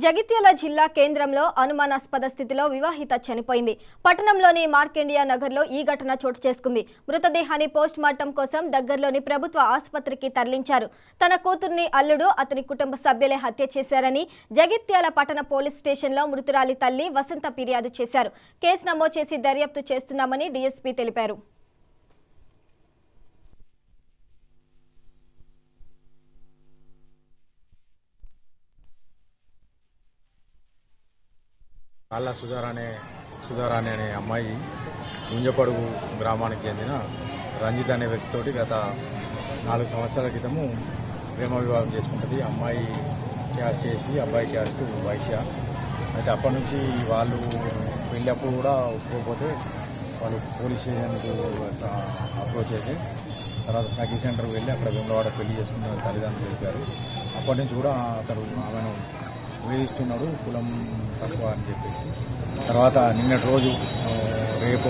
జగిత్యాల జిల్లా కేంద్రంలో అనుమానాస్పద స్థితిలో వివాహిత చనిపోయింది. పట్టణంలోని మార్కండియా నగర్లో ఈ ఘటన చోటు చేసుకుంది. మృతదేహాన్ని పోస్ట్ మార్టం కోసం దగ్గరలోని ప్రభుత్వ ఆసుపత్రికి తరలించారు. తన కూతుర్ని అల్లుడు, అతని కుటుంబ సభ్యులే హత్య చేశారని జగిత్యాల పట్టణ పోలీస్ స్టేషన్లో మృతురాలి తల్లి వసంత ఫిర్యాదు చేశారు. కేసు నమోదు చేసి దర్యాప్తు చేస్తున్నామని డీఎస్పీ తెలిపారు. కాళ్ళ సుధారాణి అనే అమ్మాయి గుంజపడుగు గ్రామానికి చెందిన రంజిత్ అనే వ్యక్తితోటి గత 4 సంవత్సరాల క్రితము ప్రేమ వివాహం చేసుకుంటుంది. అమ్మాయి క్యాస్ట్ చేసి అబ్బాయి క్యాస్ట్ వైశ్య. అయితే అప్పటి నుంచి వాళ్ళు పెళ్ళప్పుడు కూడా ఒప్పుకోకపోతే వాళ్ళు పోలీస్ స్టేషన్కు అప్రోచ్ అయితే తర్వాత సఖీ సెంటర్కి వెళ్ళి అక్కడ వేములవాడ పెళ్లి చేసుకున్న తల్లిదండ్రులు తెలిపారు. అప్పటి నుంచి కూడా అతడు ఆమెను వేధిస్తున్నాడు, కులం తక్కువ అని చెప్పేసి. తర్వాత నిన్నటి రోజు రేపు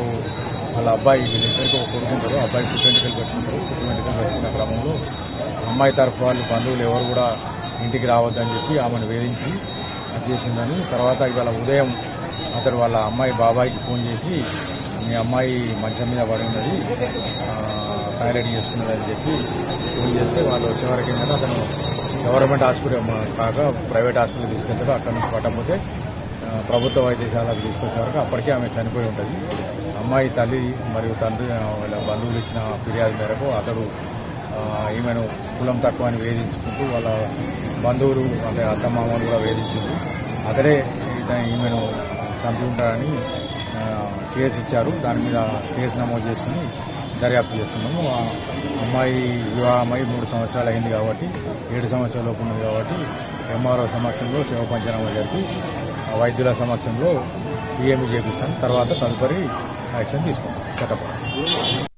వాళ్ళ అబ్బాయి వీళ్ళిద్దరికీ ఒక కొడుకుంటారు. అబ్బాయి పుట్టెంటికలు పెట్టుకున్న క్రమంలో అమ్మాయి తరఫు వాళ్ళు బంధువులు ఎవరు కూడా ఇంటికి రావద్దని చెప్పి ఆమెను వేధించి అది చేసిందని. తర్వాత ఇవాళ ఉదయం అతడు వాళ్ళ అమ్మాయి బాబాయికి ఫోన్ చేసి మీ అమ్మాయి మంచం మీద పడి ఉన్నది, టాయిలెట్ చేసుకున్నది అని చెప్పి ఫోన్ చేస్తే వాళ్ళు వచ్చేవరకు ఏంటంటే అతను గవర్నమెంట్ హాస్పిటల్ కాక ప్రైవేట్ హాస్పిటల్ తీసుకెళ్తాడు. అక్కడి నుంచి పట్టకపోతే ప్రభుత్వ వైద్యశాలకు తీసుకొచ్చే వరకు అప్పటికే ఆమె చనిపోయి ఉంటుంది. అమ్మాయి తల్లి మరియు తండ్రి వాళ్ళ బంధువులు ఇచ్చిన ఫిర్యాదు మేరకు అతడు ఈమెను కులం తక్కువ అని వేధించుకుంటూ వాళ్ళ బంధువులు అంటే అత్తమామలు కూడా వేధించింది. అతడే ఈమెను చంపి ఉంటాడని కేసు ఇచ్చారు. దాని మీద కేసు నమోదు చేసుకుని దర్యాప్తు చేస్తున్నాము. అమ్మాయి వివాహమై 3 సంవత్సరాలు అయింది కాబట్టి 7 సంవత్సరాల లోపు ఉన్నది కాబట్టి ఎంఆర్ఓ సమక్షంలో శవ పంచనామా జరిపి వైద్యుల సమక్షంలో పిఎంఈ చేపిస్తాం. తర్వాత తదుపరి యాక్షన్ తీసుకుంటాం చట్టపరంగా.